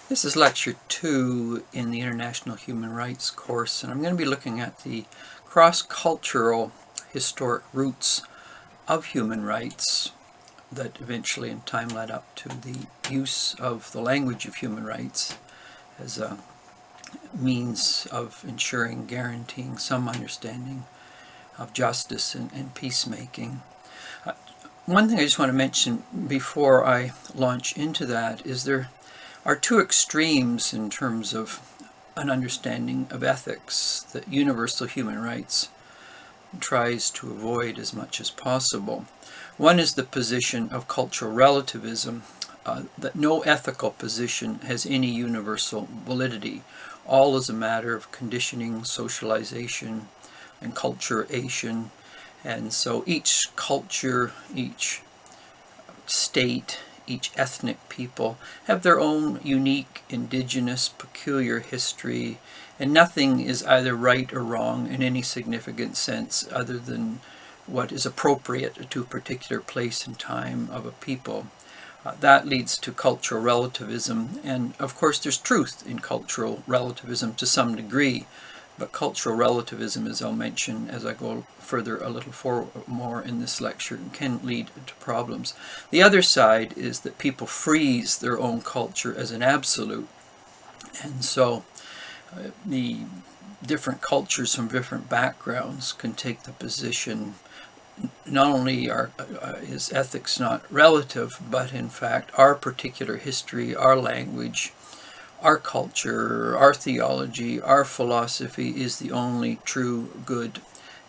This is Lecture 2 in the International Human Rights course, and I'm going to be looking at the cross-cultural historic roots of human rights that eventually in time led up to the use of the language of human rights as a means of ensuring, guaranteeing some understanding of justice and peacemaking. One thing I just want to mention before I launch into that is there are two extremes in terms of an understanding of ethics that universal human rights tries to avoid as much as possible. One is the position of cultural relativism, that no ethical position has any universal validity. All is a matter of conditioning, socialization, and culturation. And so each culture, each state, each ethnic people have their own unique, indigenous, peculiar history, and nothing is either right or wrong in any significant sense other than what is appropriate to a particular place and time of a people. That leads to cultural relativism, and of course there's truth in cultural relativism to some degree, but cultural relativism, as I'll mention as I go further a little more in this lecture, can lead to problems. The other side is that people freeze their own culture as an absolute, and so the different cultures from different backgrounds can take the position not only is ethics not relative, but in fact our particular history, our language, our culture, our theology, our philosophy is the only true, good,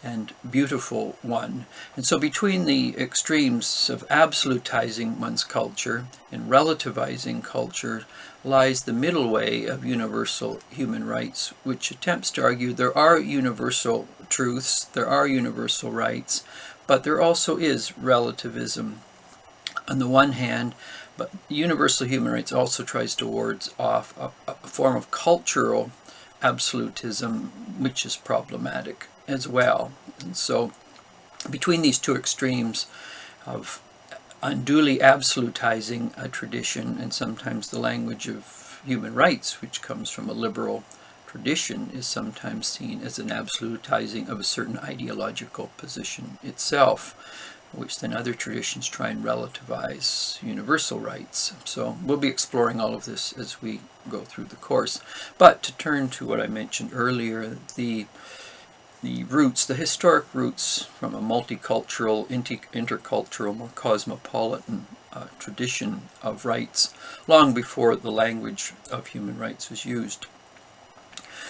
and beautiful one. And so between the extremes of absolutizing one's culture and relativizing culture lies the middle way of universal human rights, which attempts to argue there are universal truths, there are universal rights, but there also is relativism on the one hand. But universal human rights also tries to ward off a form of cultural absolutism, which is problematic as well. And so between these two extremes of unduly absolutizing a tradition and sometimes the language of human rights, which comes from a liberal tradition, is sometimes seen as an absolutizing of a certain ideological position itself, which then other traditions try and relativize universal rights. So we'll be exploring all of this as we go through the course. But to turn to what I mentioned earlier, the roots, the historic roots from a multicultural, intercultural, more cosmopolitan tradition of rights, long before the language of human rights was used.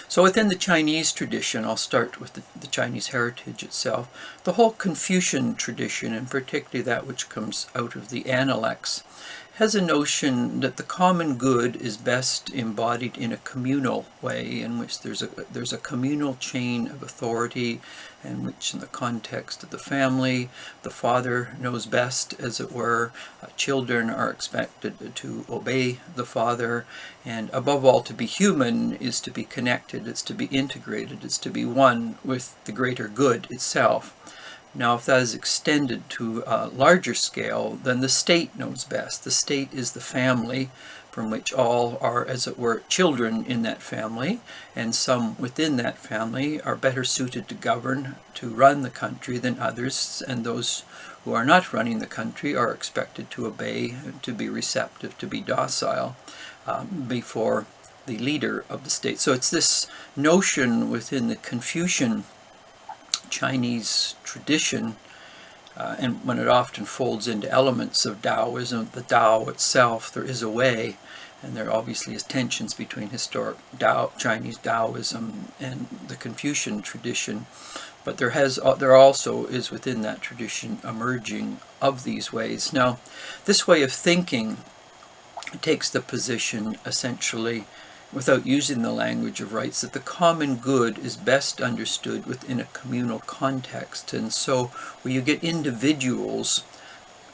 So within the Chinese tradition, I'll start with the Chinese heritage itself, the whole Confucian tradition, and particularly that which comes out of the Analects, has a notion that the common good is best embodied in a communal way, in which there's a communal chain of authority, in which in the context of the family, the father knows best, as it were. Children are expected to obey the father, and above all, to be human is to be connected, it's to be integrated, it's to be one with the greater good itself. Now, if that is extended to a larger scale, then the state knows best. The state is the family, from which all are, as it were, children in that family, and some within that family are better suited to govern, to run the country than others, and those who are not running the country are expected to obey, to be receptive, to be docile before the leader of the state. So it's this notion within the Confucian Chinese tradition, and when it often folds into elements of Taoism, the Tao itself, there is a way, and there obviously is tensions between historic Chinese Taoism and the Confucian tradition, but there also is within that tradition a merging of these ways. Now, this way of thinking takes the position essentially, without using the language of rights, that the common good is best understood within a communal context. And so where you get individuals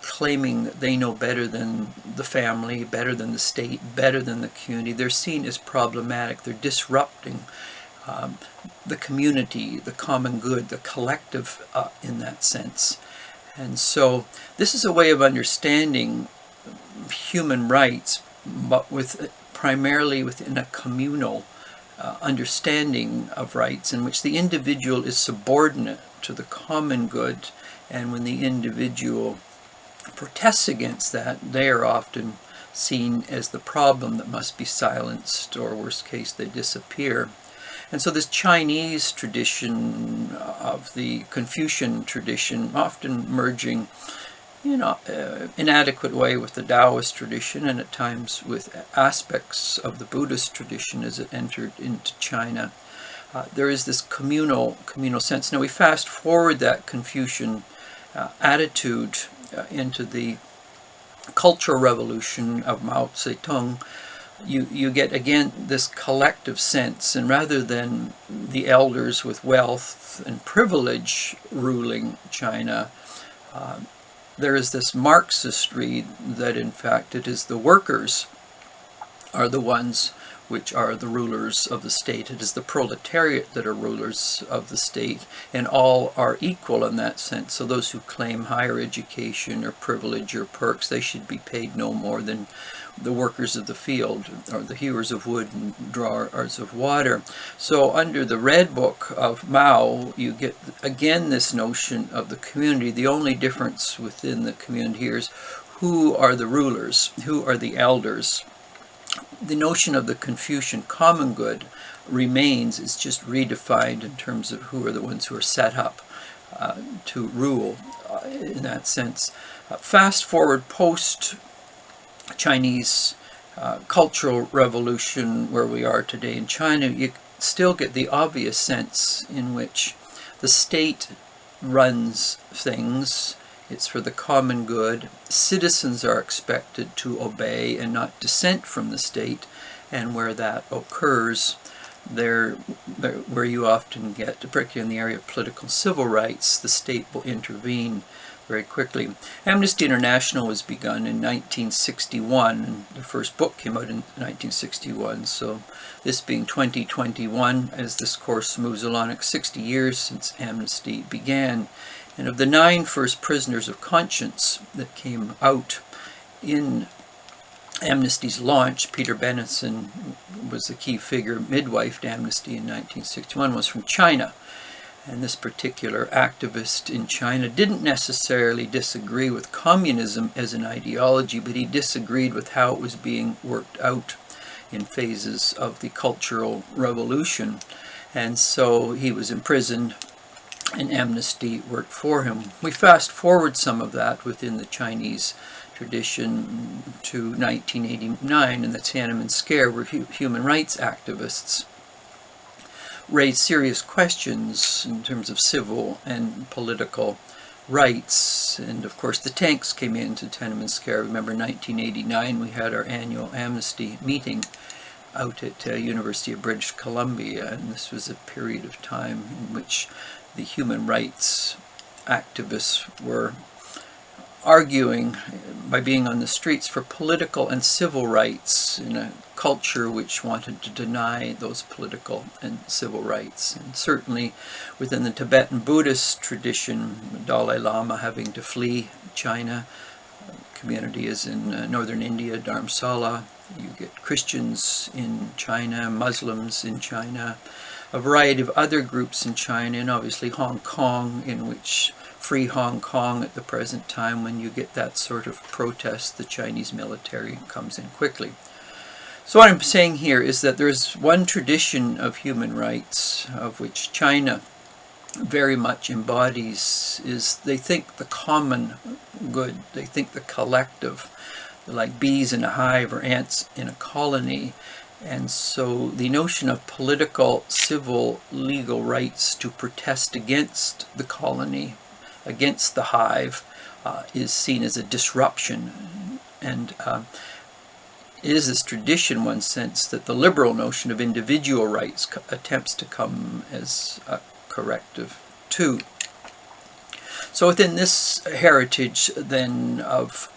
claiming that they know better than the family, better than the state, better than the community, they're seen as problematic. They're disrupting the community, the common good, the collective in that sense. And so this is a way of understanding human rights, but with primarily within a communal understanding of rights in which the individual is subordinate to the common good, and when the individual protests against that, they are often seen as the problem that must be silenced, or worst case, they disappear. And so this Chinese tradition of the Confucian tradition, often merging inadequate way with the Taoist tradition, and at times with aspects of the Buddhist tradition as it entered into China. There is this communal sense. Now we fast forward that Confucian attitude into the Cultural Revolution of Mao Zedong. You get again this collective sense, and rather than the elders with wealth and privilege ruling China, there is this Marxist read that in fact it is the workers are the ones which are the rulers of the state. It is the proletariat that are rulers of the state, and all are equal in that sense. So those who claim higher education or privilege or perks, they should be paid no more than the workers of the field, or the hewers of wood and drawers of water. So under the Red Book of Mao, you get again this notion of the community. The only difference within the community here is who are the rulers, who are the elders. The notion of the Confucian common good remains. It's just redefined in terms of who are the ones who are set up to rule in that sense. Fast forward post Chinese Cultural Revolution, where we are today in China, you still get the obvious sense in which the state runs things. It's for the common good. Citizens are expected to obey and not dissent from the state, and where that occurs, where you often get, particularly in the area of political civil rights, the state will intervene very quickly. Amnesty International was begun in 1961, and the first book came out in 1961, so this being 2021, as this course moves along, it's 60 years since Amnesty began. And of the 9 first prisoners of conscience that came out in Amnesty's launch, Peter Benensons was the key figure, midwifed Amnesty in 1961, was from China. And this particular activist in China didn't necessarily disagree with communism as an ideology, but he disagreed with how it was being worked out in phases of the Cultural Revolution. And so he was imprisoned, and Amnesty worked for him. We fast forward some of that within the Chinese tradition to 1989 and the Tiananmen Scare, where human rights activists raised serious questions in terms of civil and political rights. And of course the tanks came into Tiananmen Scare. Remember 1989 we had our annual Amnesty meeting out at University of British Columbia, and this was a period of time in which the human rights activists were arguing by being on the streets for political and civil rights in a culture which wanted to deny those political and civil rights. And certainly within the Tibetan Buddhist tradition, the Dalai Lama having to flee China, community is in northern India, Dharamsala. You get Christians in China, Muslims in China, a variety of other groups in China, and obviously Hong Kong, in which free Hong Kong at the present time, when you get that sort of protest, the Chinese military comes in quickly. So what I'm saying here is that there's one tradition of human rights of which China very much embodies, is they think the common good, they think the collective, like bees in a hive or ants in a colony. And so the notion of political, civil, legal rights to protest against the colony, against the hive, is seen as a disruption. And it is this tradition, one sense, that the liberal notion of individual rights attempts to come as a corrective too. So within this heritage then of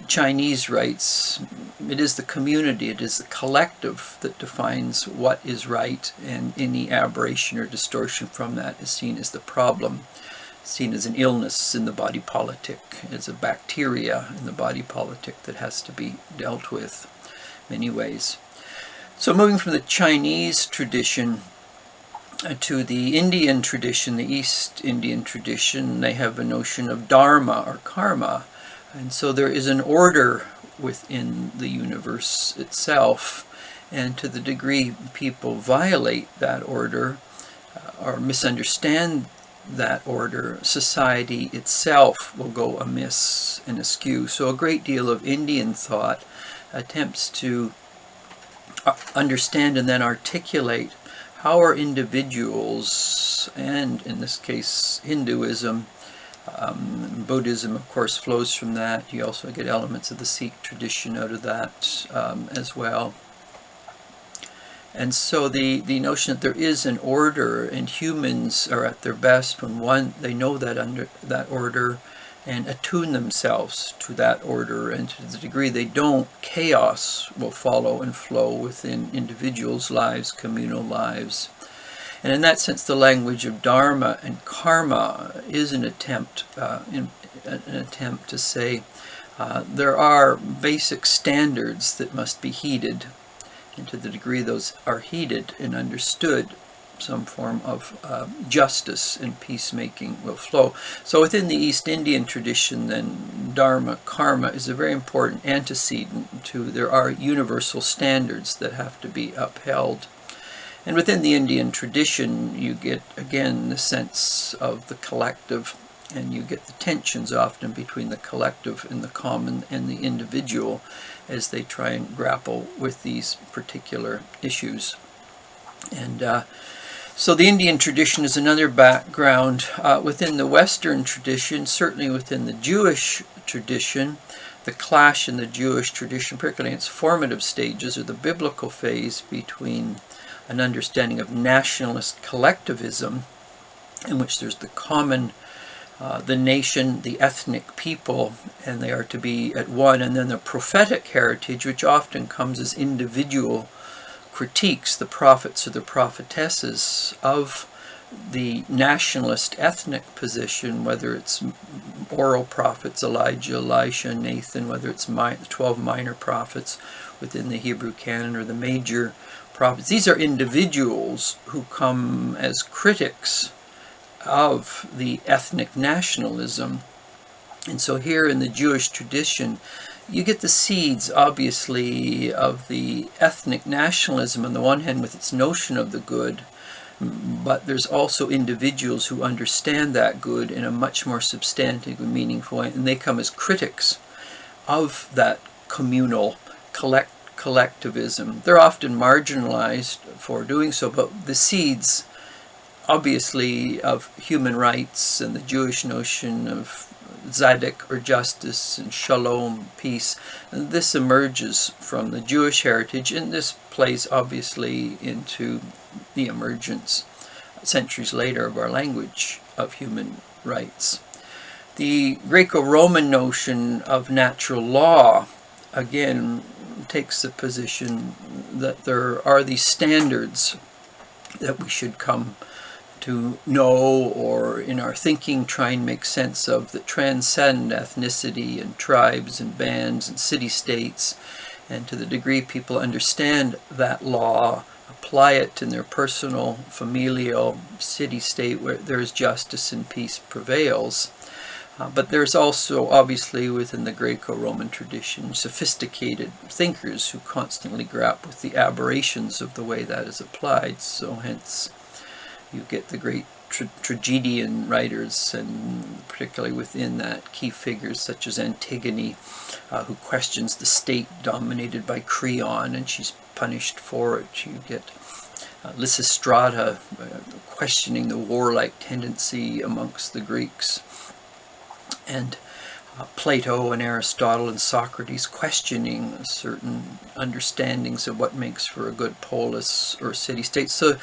Chinese rights, it is the community, it is the collective that defines what is right, and any aberration or distortion from that is seen as the problem, seen as an illness in the body politic, as a bacteria in the body politic that has to be dealt with. many ways. So moving from the Chinese tradition to the Indian tradition, the East Indian tradition, they have a notion of dharma or karma. And so there is an order within the universe itself. And to the degree people violate that order or misunderstand that order, society itself will go amiss and askew. So a great deal of Indian thought attempts to understand and then articulate how are individuals, and in this case Hinduism, Buddhism of course flows from that. You also get elements of the Sikh tradition out of that as well. And so the notion that there is an order, and humans are at their best when they know that under that order and attune themselves to that order, and to the degree they don't, chaos will follow and flow within individuals' lives, communal lives. And in that sense, the language of dharma and karma is an attempt to say there are basic standards that must be heeded, and to the degree those are heeded and understood, some form of justice and peacemaking will flow. So within the East Indian tradition, then, dharma, karma is a very important antecedent to, there are universal standards that have to be upheld. And within the Indian tradition, you get, again, the sense of the collective, and you get the tensions often between the collective and the common and the individual as they try and grapple with these particular issues. And so the Indian tradition is another background. Within the Western tradition, certainly within the Jewish tradition, the clash in the Jewish tradition, particularly in its formative stages, or the biblical phase, between an understanding of nationalist collectivism, in which there's the common, the nation, the ethnic people, and they are to be at one, and then the prophetic heritage, which often comes as individual critiques, the prophets or the prophetesses of the nationalist ethnic position, whether it's oral prophets, Elijah, Elisha, Nathan, whether it's the 12 minor prophets within the Hebrew canon or the major prophets. These are individuals who come as critics of the ethnic nationalism. And so here in the Jewish tradition, you get the seeds, obviously, of the ethnic nationalism on the one hand with its notion of the good, but there's also individuals who understand that good in a much more substantive and meaningful way, and they come as critics of that communal collectivism. They're often marginalized for doing so, but the seeds, obviously, of human rights and the Jewish notion of tzedek or justice and shalom, peace, and this emerges from the Jewish heritage, and this plays obviously into the emergence centuries later of our language of human rights. The Greco-Roman notion of natural law, again, takes the position that there are these standards that we should come to know, or in our thinking try and make sense of, that transcend ethnicity and tribes and bands and city-states. And to the degree people understand that law, apply it in their personal, familial, city-state where there's justice and peace prevails. But there's also, obviously, within the Greco-Roman tradition, sophisticated thinkers who constantly grapple with the aberrations of the way that is applied. So hence you get the great tragedian writers, and particularly within that key figures such as Antigone, who questions the state dominated by Creon, and she's punished for it. You get Lysistrata questioning the warlike tendency amongst the Greeks, and Plato and Aristotle and Socrates questioning certain understandings of what makes for a good polis or city-state. So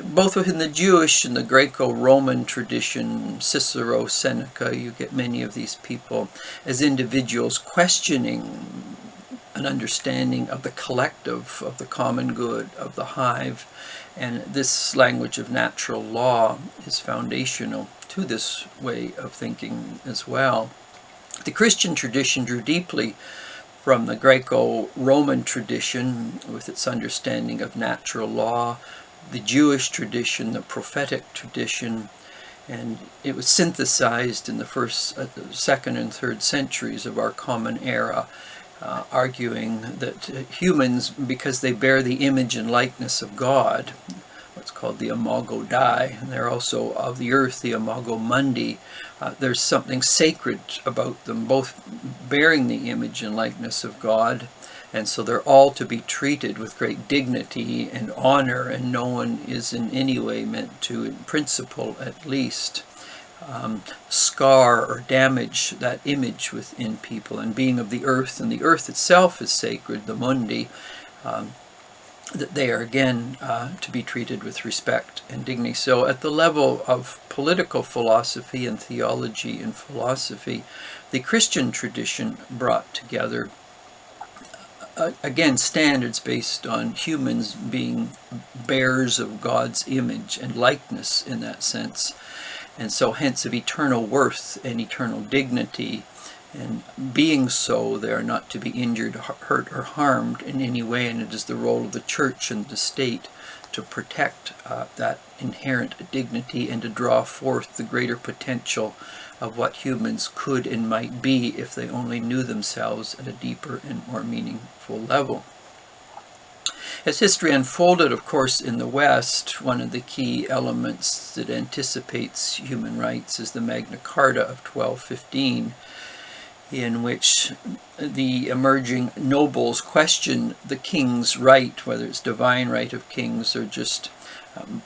both within the Jewish and the Greco-Roman tradition, Cicero, Seneca, you get many of these people as individuals questioning an understanding of the collective, of the common good, of the hive. And this language of natural law is foundational to this way of thinking as well. The Christian tradition drew deeply from the Greco-Roman tradition with its understanding of natural law, the Jewish tradition, the prophetic tradition, and it was synthesized in the first, second, and third centuries of our common era, arguing that humans, because they bear the image and likeness of God, what's called the imago Dei, and they're also of the earth, the imago Mundi, there's something sacred about them, both bearing the image and likeness of God, and so they're all to be treated with great dignity and honor, and no one is in any way meant to, in principle at least, scar or damage that image within people. And being of the earth, and the earth itself is sacred, the Mundi, that they are again to be treated with respect and dignity. So at the level of political philosophy and theology and philosophy, the Christian tradition brought together again standards based on humans being bearers of God's image and likeness in that sense, and so hence of eternal worth and eternal dignity, and being so they are not to be injured, hurt, or harmed in any way, and it is the role of the church and the state to protect that inherent dignity and to draw forth the greater potential of what humans could and might be if they only knew themselves at a deeper and more meaningful level. As history unfolded, of course, in the West, one of the key elements that anticipates human rights is the Magna Carta of 1215, in which the emerging nobles question the king's right, whether it's divine right of kings or just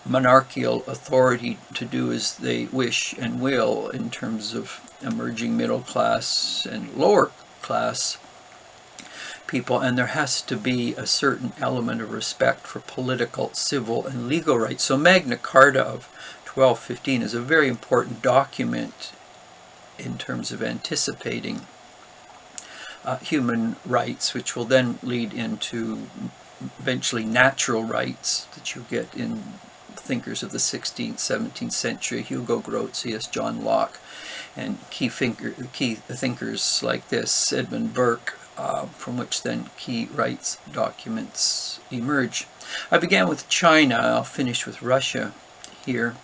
monarchical authority to do as they wish and will in terms of emerging middle class and lower class people. And there has to be a certain element of respect for political, civil, and legal rights. So Magna Carta of 1215 is a very important document in terms of anticipating human rights, which will then lead into eventually natural rights that you get in thinkers of the 16th, 17th century, Hugo Grotius, John Locke, and key thinkers like this, Edmund Burke, from which then key rights documents emerge. I began with China. I'll finish with Russia here.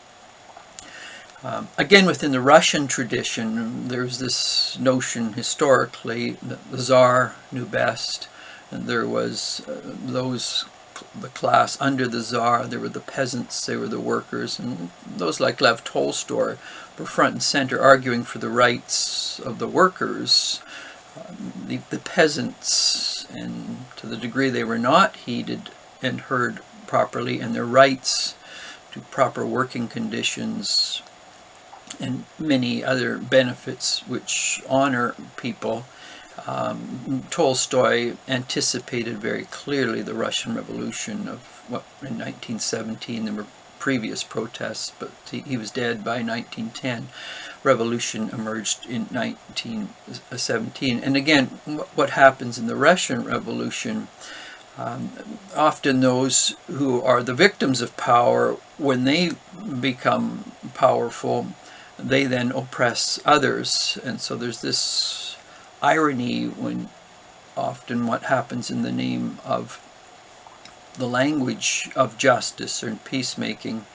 Again, within the Russian tradition, there's this notion historically that the Tsar knew best, and there was the class under the Tsar. There were the peasants, they were the workers, and those like Lev Tolstoy were front and center arguing for the rights of the workers. The peasants, and to the degree they were not heeded and heard properly, and their rights to proper working conditions and many other benefits which honor people. Tolstoy anticipated very clearly the Russian Revolution of what in 1917. There were previous protests, but he was dead by 1910. Revolution emerged in 1917. And again, what happens in the Russian Revolution, often those who are the victims of power, when they become powerful, they then oppress others. And so there's this irony when often what happens in the name of the language of justice or peacemaking,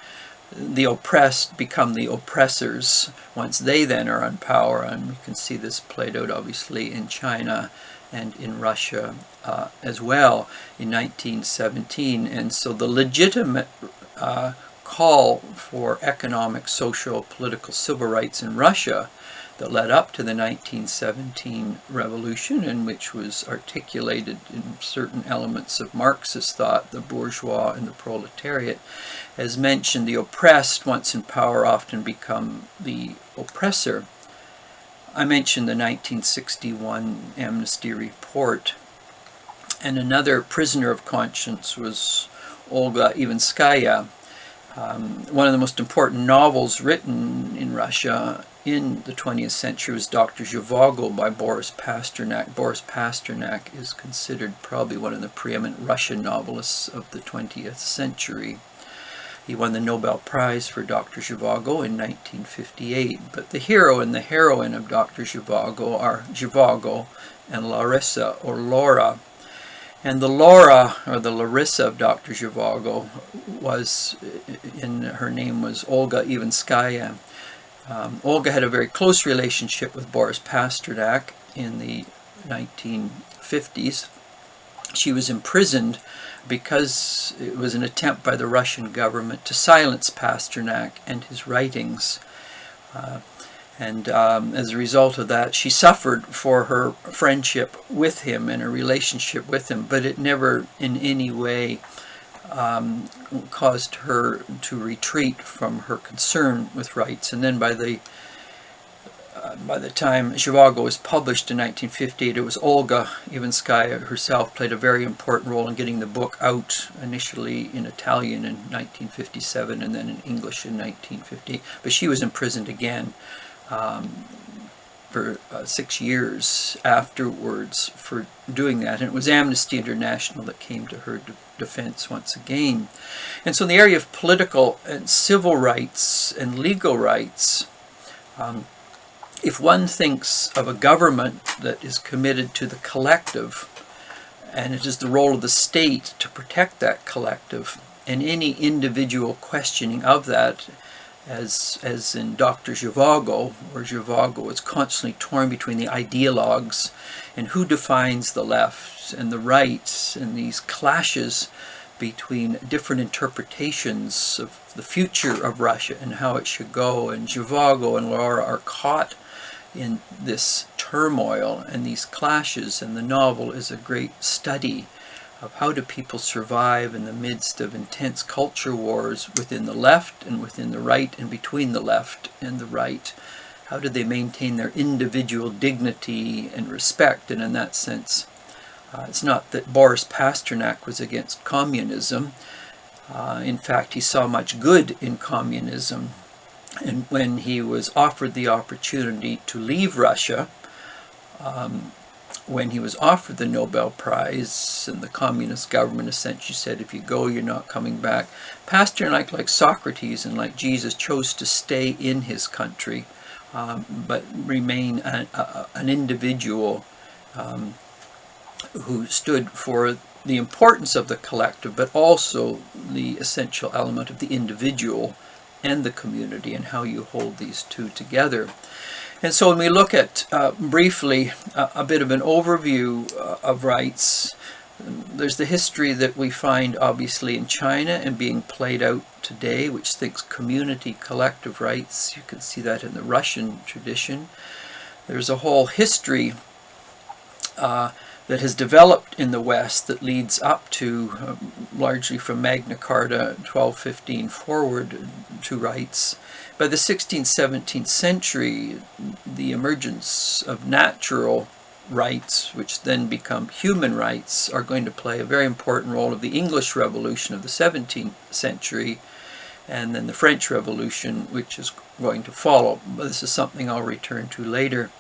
the oppressed become the oppressors once they then are in power. And we can see this played out obviously in China and in Russia as well in 1917. And so the legitimate call for economic, social, political, civil rights in Russia that led up to the 1917 revolution, and which was articulated in certain elements of Marxist thought, the bourgeois and the proletariat. As mentioned, the oppressed, once in power, often become the oppressor. I mentioned the 1961 Amnesty report, and another prisoner of conscience was Olga Ivanskaya. One of the most important novels written in Russia in the 20th century was Dr. Zhivago by Boris Pasternak. Boris Pasternak is considered probably one of the preeminent Russian novelists of the 20th century. He won the Nobel Prize for Dr. Zhivago in 1958. But the hero and the heroine of Dr. Zhivago are Zhivago and Larissa, or Laura. And the Laura, or the Larissa of Dr. Zhivago, her name was Olga Ivanskaya. Olga had a very close relationship with Boris Pasternak in the 1950s. She was imprisoned because it was an attempt by the Russian government to silence Pasternak and his writings. As a result of that, she suffered for her friendship with him and her relationship with him, but it never in any way caused her to retreat from her concern with rights. And then by the time Zhivago was published in 1958, it was Olga Ivanskaya herself played a very important role in getting the book out, initially in Italian in 1957 and then in English in 1958. But she was imprisoned again for 6 years afterwards for doing that. And it was Amnesty International that came to her defense once again. And so in the area of political and civil rights and legal rights, if one thinks of a government that is committed to the collective, and it is the role of the state to protect that collective, and any individual questioning of that, as in Dr. Zhivago, where Zhivago is constantly torn between the ideologues and who defines the left and the right, and these clashes between different interpretations of the future of Russia and how it should go. And Zhivago and Laura are caught in this turmoil and these clashes, and the novel is a great study of how do people survive in the midst of intense culture wars within the left and within the right and between the left and the right. How do they maintain their individual dignity and respect? And in that sense, it's not that Boris Pasternak was against communism. In fact, he saw much good in communism. And when he was offered the opportunity to leave Russia, when he was offered the Nobel Prize, and the communist government essentially said, if you go, you're not coming back, Pasternak, like Socrates and like Jesus, chose to stay in his country, but remain an individual who stood for the importance of the collective, but also the essential element of the individual and the community, and how you hold these two together. And so when we look at, briefly, a bit of an overview of rights, there's the history that we find obviously in China and being played out today, which thinks community collective rights. You can see that in the Russian tradition. There's a whole history that has developed in the West that leads up to, largely from Magna Carta 1215 forward, to rights. By the 16th, 17th century, the emergence of natural rights, which then become human rights, are going to play a very important role of the English Revolution of the 17th century, and then the French Revolution, which is going to follow. This is something I'll return to later.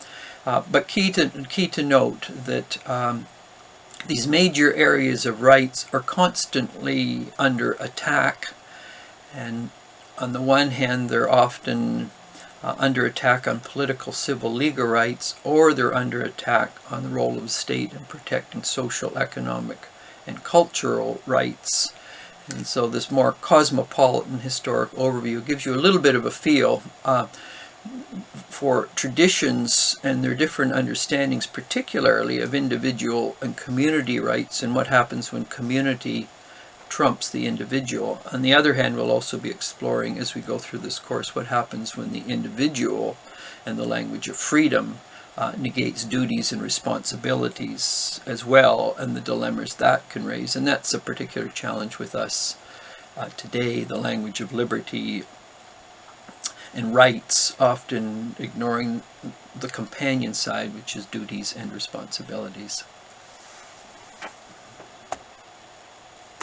But key to note that these major areas of rights are constantly under attack, and on the one hand, they're often under attack on political, civil, legal rights, or they're under attack on the role of the state in protecting social, economic, and cultural rights. And so this more cosmopolitan historic overview gives you a little bit of a feel for traditions and their different understandings, particularly of individual and community rights, and what happens when community trumps the individual. On the other hand, we'll also be exploring, as we go through this course, what happens when the individual and the language of freedom negates duties and responsibilities as well, and the dilemmas that can raise. And that's a particular challenge with us today, the language of liberty and rights, often ignoring the companion side, which is duties and responsibilities.